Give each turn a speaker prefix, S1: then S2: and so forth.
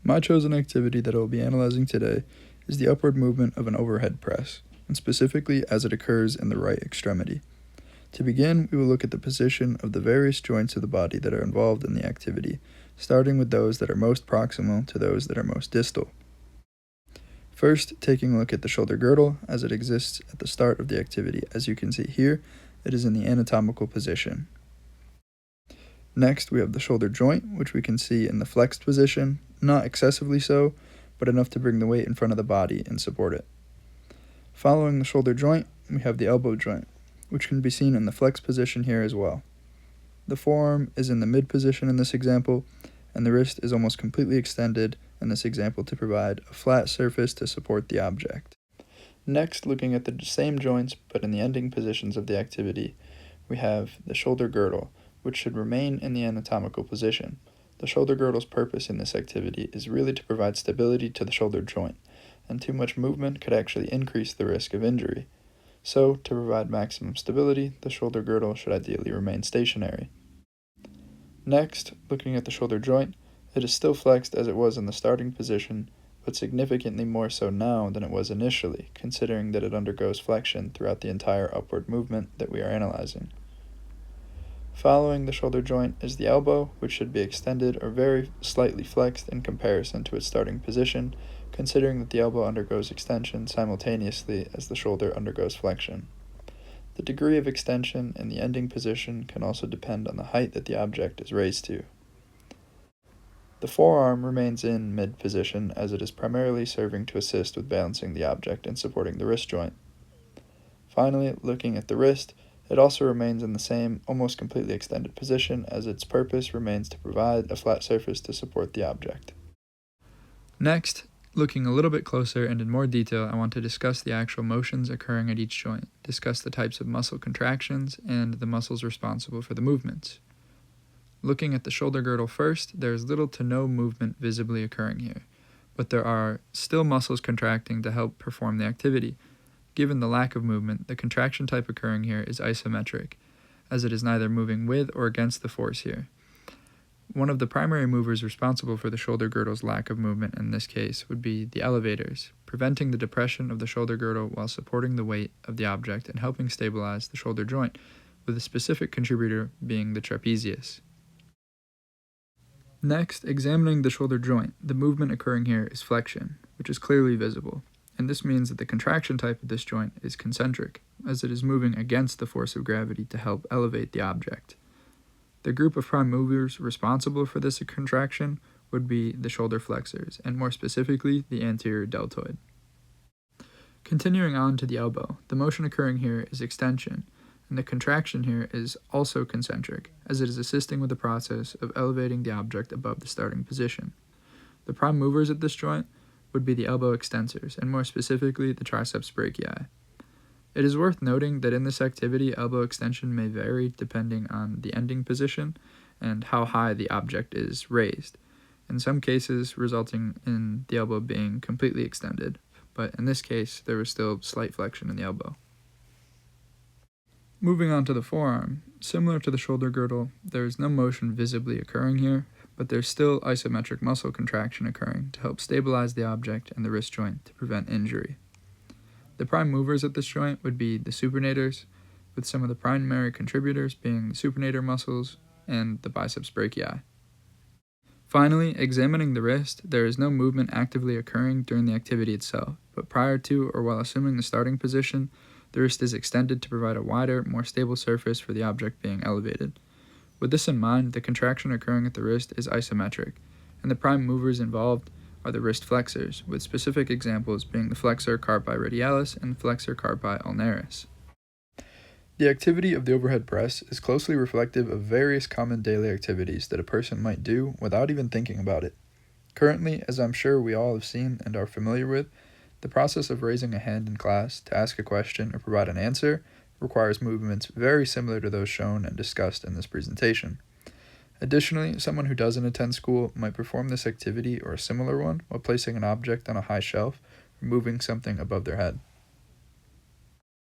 S1: My chosen activity that I will be analyzing today is the upward movement of an overhead press, and specifically as it occurs in the right extremity. To begin, we will look at the position of the various joints of the body that are involved in the activity, starting with those that are most proximal to those that are most distal. First, taking a look at the shoulder girdle as it exists at the start of the activity. As you can see here, it is in the anatomical position. Next, we have the shoulder joint, which we can see in the flexed position, not excessively so, but enough to bring the weight in front of the body and support it. Following the shoulder joint, we have the elbow joint, which can be seen in the flexed position here as well. The forearm is in the mid position in this example, and the wrist is almost completely extended in this example to provide a flat surface to support the object. Next, looking at the same joints but in the ending positions of the activity, we have the shoulder girdle, which should remain in the anatomical position. The shoulder girdle's purpose in this activity is really to provide stability to the shoulder joint, and too much movement could actually increase the risk of injury. So, to provide maximum stability, the shoulder girdle should ideally remain stationary. Next, looking at the shoulder joint, it is still flexed as it was in the starting position, but significantly more so now than it was initially, considering that it undergoes flexion throughout the entire upward movement that we are analyzing. Following the shoulder joint is the elbow, which should be extended or very slightly flexed in comparison to its starting position, considering that the elbow undergoes extension simultaneously as the shoulder undergoes flexion. The degree of extension in the ending position can also depend on the height that the object is raised to. The forearm remains in mid position as it is primarily serving to assist with balancing the object and supporting the wrist joint. Finally, looking at the wrist, it also remains in the same, almost completely extended position as its purpose remains to provide a flat surface to support the object. Next, looking a little bit closer and in more detail, I want to discuss the actual motions occurring at each joint, discuss the types of muscle contractions, and the muscles responsible for the movements. Looking at the shoulder girdle first, there is little to no movement visibly occurring here, but there are still muscles contracting to help perform the activity. Given the lack of movement, the contraction type occurring here is isometric, as it is neither moving with or against the force here. One of the primary movers responsible for the shoulder girdle's lack of movement in this case would be the elevators, preventing the depression of the shoulder girdle while supporting the weight of the object and helping stabilize the shoulder joint, with a specific contributor being the trapezius. Next, examining the shoulder joint, the movement occurring here is flexion, which is clearly visible, and this means that the contraction type of this joint is concentric, as it is moving against the force of gravity to help elevate the object. The group of prime movers responsible for this contraction would be the shoulder flexors, and more specifically, the anterior deltoid. Continuing on to the elbow, the motion occurring here is extension, and the contraction here is also concentric, as it is assisting with the process of elevating the object above the starting position. The prime movers at this joint would be the elbow extensors, and more specifically, the triceps brachii. It is worth noting that in this activity, elbow extension may vary depending on the ending position and how high the object is raised, in some cases resulting in the elbow being completely extended, but in this case, there was still slight flexion in the elbow. Moving on to the forearm, similar to the shoulder girdle, there is no motion visibly occurring here, but there's still isometric muscle contraction occurring to help stabilize the object and the wrist joint to prevent injury. The prime movers at this joint would be the supinators, with some of the primary contributors being the supinator muscles and the biceps brachii. Finally, examining the wrist, there is no movement actively occurring during the activity itself, but prior to or while assuming the starting position, the wrist is extended to provide a wider, more stable surface for the object being elevated. With this in mind, the contraction occurring at the wrist is isometric, and the prime movers involved are the wrist flexors, with specific examples being the flexor carpi radialis and flexor carpi ulnaris. The activity of the overhead press is closely reflective of various common daily activities that a person might do without even thinking about it. Currently, as I'm sure we all have seen and are familiar with, the process of raising a hand in class to ask a question or provide an answer requires movements very similar to those shown and discussed in this presentation. Additionally, someone who doesn't attend school might perform this activity or a similar one while placing an object on a high shelf or moving something above their head.